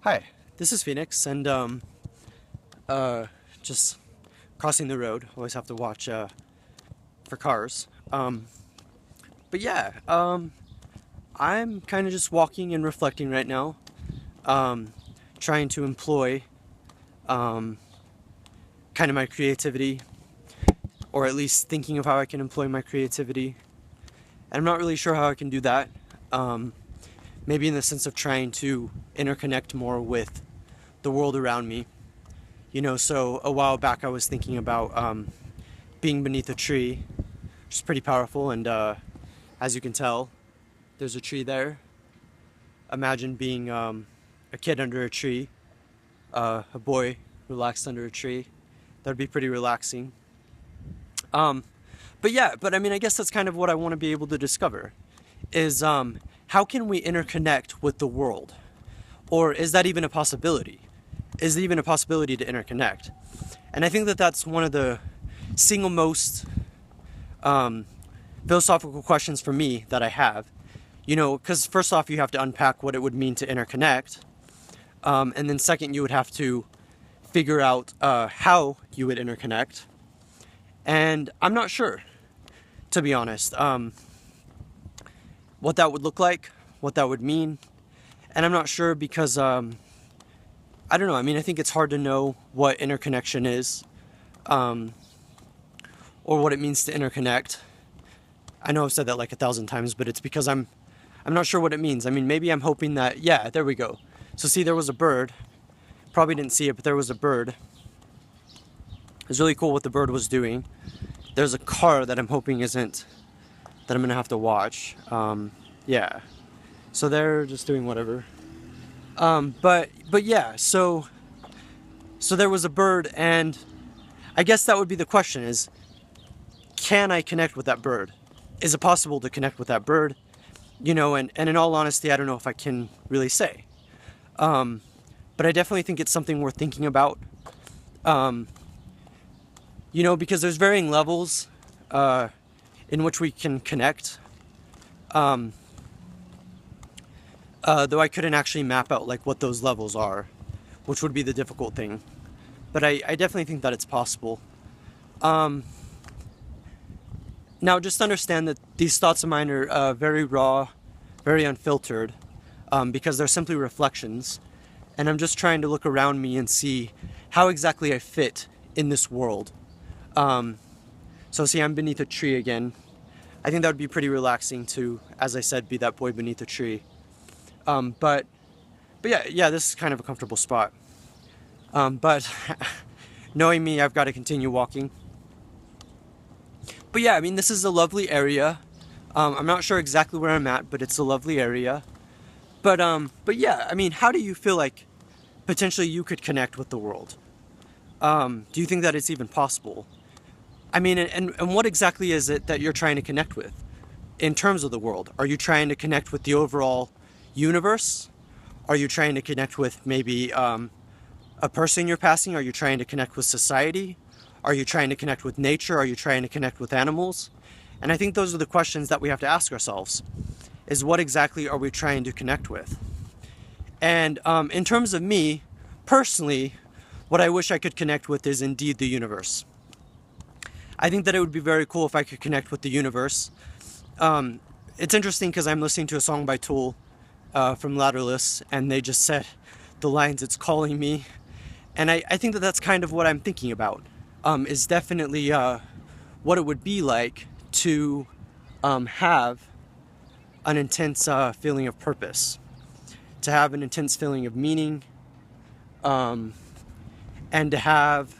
Hi, this is Phoenix, and just crossing the road. Always have to watch for cars. But yeah, I'm kind of just walking and reflecting right now, trying to employ kind of my creativity, or at least thinking of how I can employ my creativity. And I'm not really sure how I can do that. Maybe in the sense of trying to interconnect more with the world around me. So a while back I was thinking about being beneath a tree, which is pretty powerful, and as you can tell, there's a tree there. Imagine being a kid under a tree, a boy relaxed under a tree. That would be pretty relaxing. But I mean, I guess that's kind of what I want to be able to discover, is how can we interconnect with the world? Or is that even a possibility? Is it even a possibility to interconnect? And I think that that's one of the single most philosophical questions for me that I have. Because first off, you have to unpack what it would mean to interconnect. And then second, you would have to figure out how you would interconnect. And I'm not sure, to be honest, what that would look like, what that would mean. And I'm not sure because, I don't know. I mean, I think it's hard to know what interconnection is, or what it means to interconnect. I know I've said that like 1,000 times, but it's because I'm not sure what it means. I mean, maybe I'm hoping that, yeah, there we go. So see, there was a bird. Probably didn't see it, but there was a bird. It was really cool what the bird was doing. There's a car that I'm hoping isn't, that I'm gonna have to watch. Yeah. So they're just doing whatever. But yeah, so there was a bird, and I guess that would be the question is, can I connect with that bird? Is it possible to connect with that bird? And in all honesty, I don't know if I can really say. But I definitely think it's something worth thinking about. Because there's varying levels in which we can connect. Though I couldn't actually map out like what those levels are, which would be the difficult thing. But I definitely think that it's possible. Now, just understand that these thoughts of mine are very raw, very unfiltered, because they're simply reflections. And I'm just trying to look around me and see how exactly I fit in this world. So see, I'm beneath a tree again. I think that would be pretty relaxing to, as I said, be that boy beneath a tree. But yeah, this is kind of a comfortable spot. But knowing me, I've got to continue walking. But yeah, I mean, this is a lovely area. I'm not sure exactly where I'm at, but it's a lovely area. But yeah, I mean, how do you feel like potentially you could connect with the world? Do you think that it's even possible? I mean, and what exactly is it that you're trying to connect with in terms of the world? Are you trying to connect with the overall universe? Are you trying to connect with maybe a person you're passing? Are you trying to connect with society? Are you trying to connect with nature? Are you trying to connect with animals? And I think those are the questions that we have to ask ourselves, is what exactly are we trying to connect with? And in terms of me, personally, what I wish I could connect with is indeed the universe. I think that it would be very cool if I could connect with the universe. It's interesting because I'm listening to a song by Tool from Ladderless, and they just said the lines, "It's calling me." And I think that that's kind of what I'm thinking about, is definitely what it would be like to have an intense feeling of purpose, to have an intense feeling of meaning, and to have,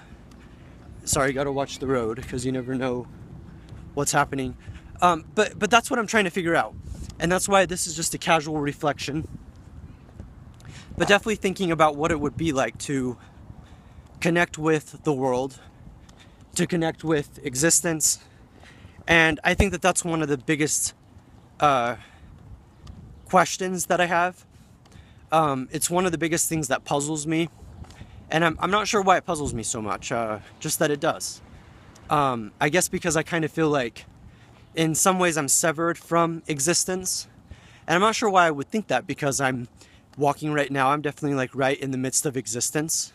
sorry, gotta watch the road because you never know what's happening. But that's what I'm trying to figure out. And that's why this is just a casual reflection. But definitely thinking about what it would be like to connect with the world, to connect with existence. And I think that that's one of the biggest questions that I have. It's one of the biggest things that puzzles me. And I'm not sure why it puzzles me so much, just that it does. I guess because I kind of feel like in some ways I'm severed from existence. And I'm not sure why I would think that, because I'm walking right now. I'm definitely like right in the midst of existence,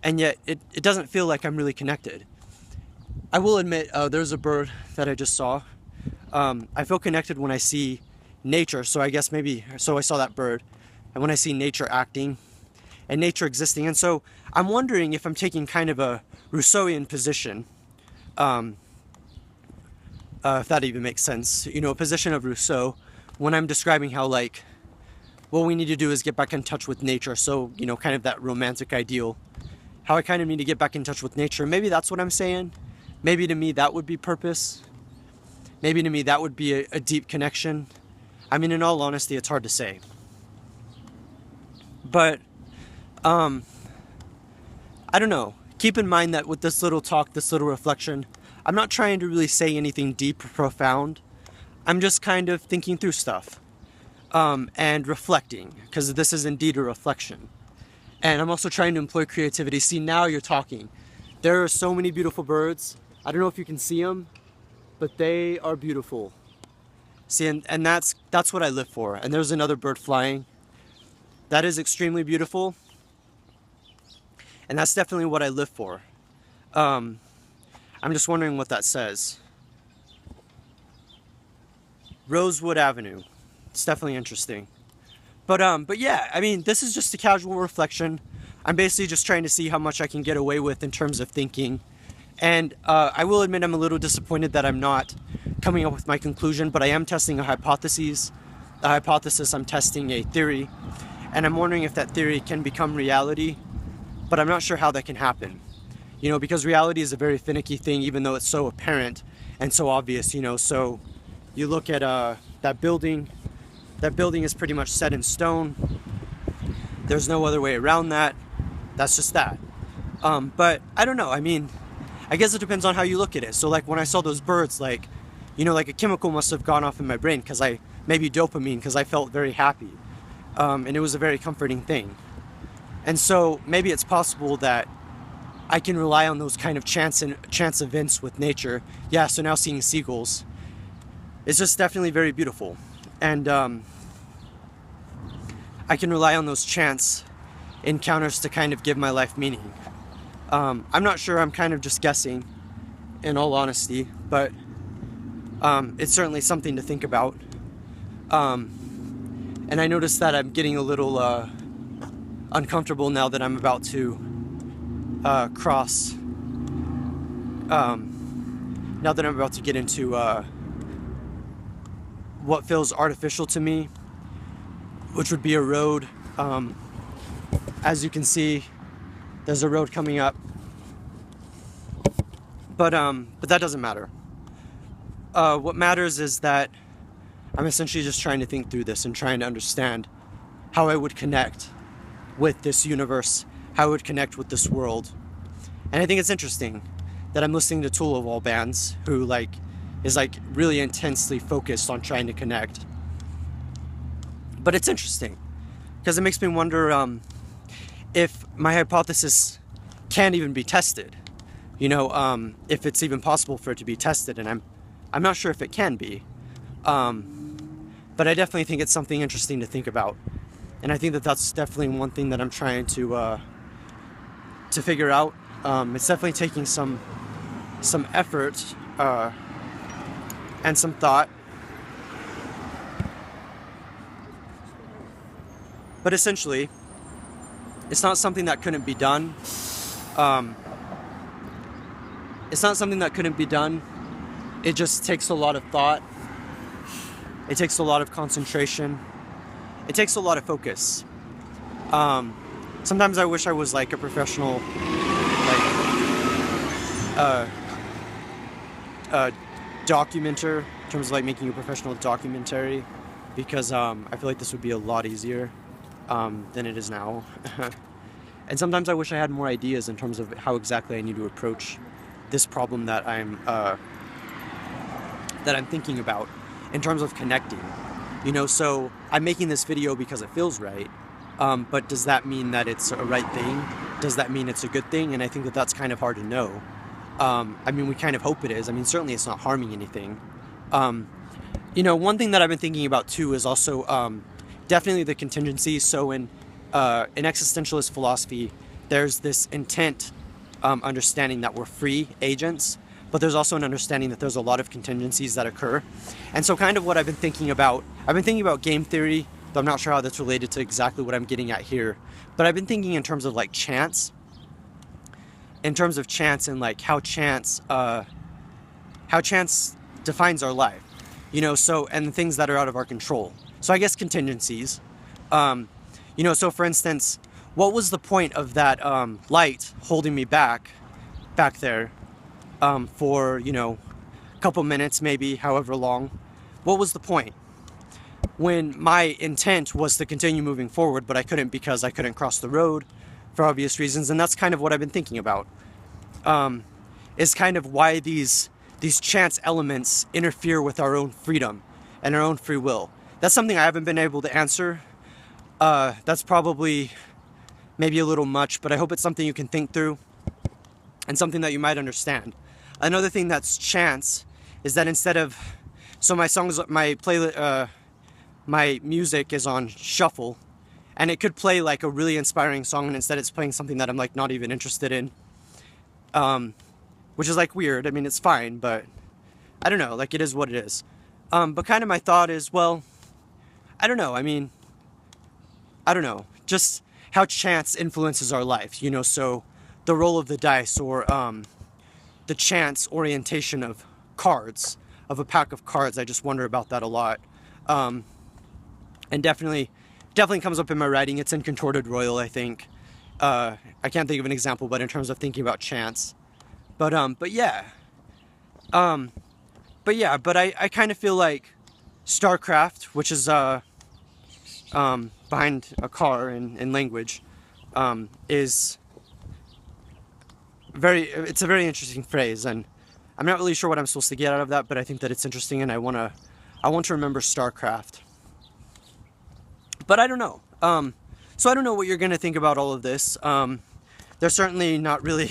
and yet it doesn't feel like I'm really connected. I will admit, there's a bird that I just saw. I feel connected when I see nature, so I guess maybe, so I saw that bird, and when I see nature acting and nature existing, and so I'm wondering if I'm taking kind of a Rousseauian position, if that even makes sense, you know, a position of Rousseau, when I'm describing how, like, what we need to do is get back in touch with nature, so, you know, kind of that romantic ideal, how I kind of need to get back in touch with nature. Maybe that's what I'm saying. Maybe to me that would be purpose. Maybe to me that would be a deep connection. I mean, in all honesty, it's hard to say. But, I don't know. Keep in mind that with this little talk, this little reflection, I'm not trying to really say anything deep or profound. I'm just kind of thinking through stuff, and reflecting, because this is indeed a reflection. And I'm also trying to employ creativity. See, now you're talking. There are so many beautiful birds. I don't know if you can see them, but they are beautiful. See, and that's what I live for. And there's another bird flying. That is extremely beautiful. And that's definitely what I live for. I'm just wondering what that says. Rosewood Avenue. It's definitely interesting. But yeah, I mean, this is just a casual reflection. I'm basically just trying to see how much I can get away with in terms of thinking. And I will admit I'm a little disappointed that I'm not coming up with my conclusion, but I am testing a hypothesis. I'm testing a theory. And I'm wondering if that theory can become reality, but I'm not sure how that can happen. You know, because reality is a very finicky thing, even though it's so apparent and so obvious, you know. So you look at that building. That building is pretty much set in stone. There's no other way around that. That's just that. But I don't know. I mean, I guess it depends on how you look at it. So like when I saw those birds, like, you know, like a chemical must have gone off in my brain, maybe dopamine, because I felt very happy. And it was a very comforting thing. And so maybe it's possible that I can rely on those kind of chance events with nature. Yeah, so now seeing seagulls is just definitely very beautiful. And I can rely on those chance encounters to kind of give my life meaning. I'm not sure, I'm kind of just guessing, in all honesty, but it's certainly something to think about. And I noticed that I'm getting a little uncomfortable now that I'm about to now that I'm about to get into what feels artificial to me, which would be a road. As you can see, there's a road coming up, but that doesn't matter. What matters is that I'm essentially just trying to think through this and trying to understand how I would connect with this universe, how I would connect with this world. And I think it's interesting that I'm listening to Tool of all bands, who is really intensely focused on trying to connect. But it's interesting because it makes me wonder if my hypothesis can't even be tested. You know, if it's even possible for it to be tested, and I'm not sure if it can be. But I definitely think it's something interesting to think about, and I think that that's definitely one thing that I'm trying to figure out. It's definitely taking some effort and some thought, but essentially, it's not something that couldn't be done. It's not something that couldn't be done. It just takes a lot of thought. It takes a lot of concentration. It takes a lot of focus. Sometimes I wish I was like a professional, documenter, in terms of like making a professional documentary, because I feel like this would be a lot easier than it is now. And sometimes I wish I had more ideas in terms of how exactly I need to approach this problem that I'm thinking about, in terms of connecting. You know, so I'm making this video because it feels right, but does that mean that it's a right thing? Does that mean it's a good thing? And I think that that's kind of hard to know. I mean, we kind of hope it is. I mean, certainly it's not harming anything. You know, one thing that I've been thinking about too is also definitely the contingency. So in existentialist philosophy, there's this intent understanding that we're free agents, but there's also an understanding that there's a lot of contingencies that occur. And so kind of what I've been thinking about game theory, though I'm not sure how that's related to exactly what I'm getting at here, but I've been thinking in terms of like chance, and like how chance defines our life, you know, so, and the things that are out of our control. So I guess contingencies, you know, so for instance, what was the point of that light holding me back there for, you know, a couple minutes, maybe however long? What was the point when my intent was to continue moving forward, but I couldn't because I couldn't cross the road for obvious reasons? And that's kind of what I've been thinking about, is kind of why these chance elements interfere with our own freedom and our own free will. That's something I haven't been able to answer. That's probably maybe a little much, but I hope it's something you can think through and something that you might understand. Another thing that's chance is that instead of, so my songs, my music is on shuffle, and it could play like a really inspiring song, and instead it's playing something that I'm like not even interested in, which is like weird. I mean, it's fine, but I don't know, like it is what it is. But kind of my thought is, well, I don't know. I mean, I don't know, just how chance influences our life, you know, so the roll of the dice, or the chance orientation of cards, of a pack of cards. I just wonder about that a lot. And definitely comes up in my writing. It's in Contorted Royal, I think. I can't think of an example, but in terms of thinking about chance. But I kind of feel like Starcraft, which is behind a car in language, is it's a very interesting phrase, and I'm not really sure what I'm supposed to get out of that, but I think that it's interesting, and I want to remember Starcraft. But I don't know. So I don't know what you're going to think about all of this. There's certainly not really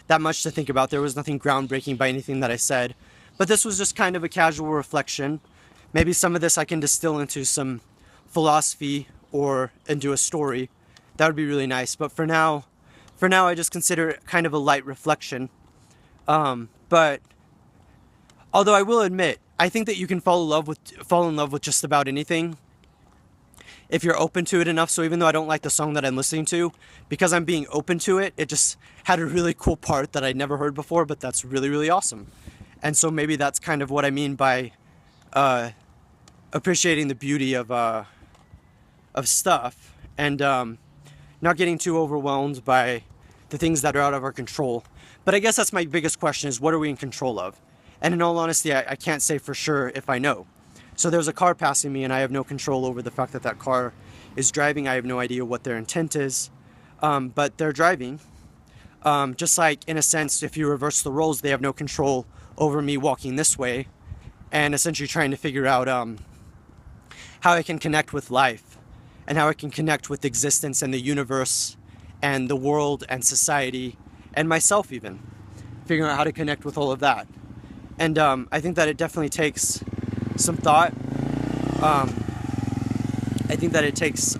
that much to think about. There was nothing groundbreaking by anything that I said, but this was just kind of a casual reflection. Maybe some of this I can distill into some philosophy or into a story. That would be really nice. But for now I just consider it kind of a light reflection. But although I will admit, I think that you can fall in love with just about anything if you're open to it enough. So even though I don't like the song that I'm listening to, because I'm being open to it, it just had a really cool part that I'd never heard before, but that's really, really awesome. And so maybe that's kind of what I mean by appreciating the beauty of stuff, and not getting too overwhelmed by the things that are out of our control. But I guess that's my biggest question, is what are we in control of? And in all honesty, I can't say for sure if I know. So there's a car passing me, and I have no control over the fact that that car is driving. I have no idea what their intent is, but they're driving. Just like, in a sense, if you reverse the roles, they have no control over me walking this way, and essentially trying to figure out how I can connect with life, and how I can connect with existence and the universe and the world and society and myself even. Figuring out how to connect with all of that. And I think that it definitely takes some thought. I think that it takes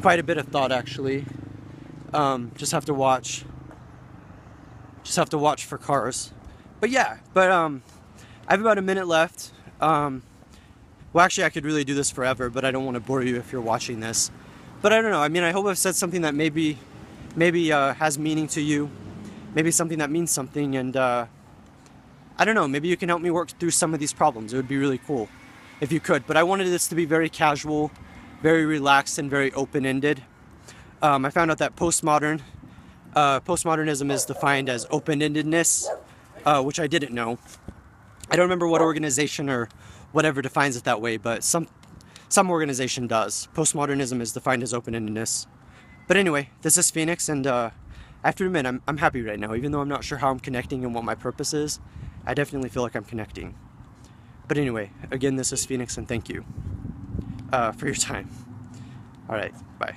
quite a bit of thought, actually. Just have to watch for cars. But yeah, I have about a minute left. Well, actually, I could really do this forever, but I don't want to bore you if you're watching this. But I don't know. I mean, I hope I've said something that maybe has meaning to you. Maybe something that means something, and I don't know, maybe you can help me work through some of these problems. It would be really cool if you could. But I wanted this to be very casual, very relaxed, and very open-ended. I found out that postmodernism is defined as open-endedness, which I didn't know. I don't remember what organization or whatever defines it that way, but some organization does. Postmodernism is defined as open-endedness. But anyway, this is Phoenix, and I have to admit, I'm happy right now. Even though I'm not sure how I'm connecting and what my purpose is, I definitely feel like I'm connecting. But anyway, again, this is Phoenix, and thank you for your time. All right, bye.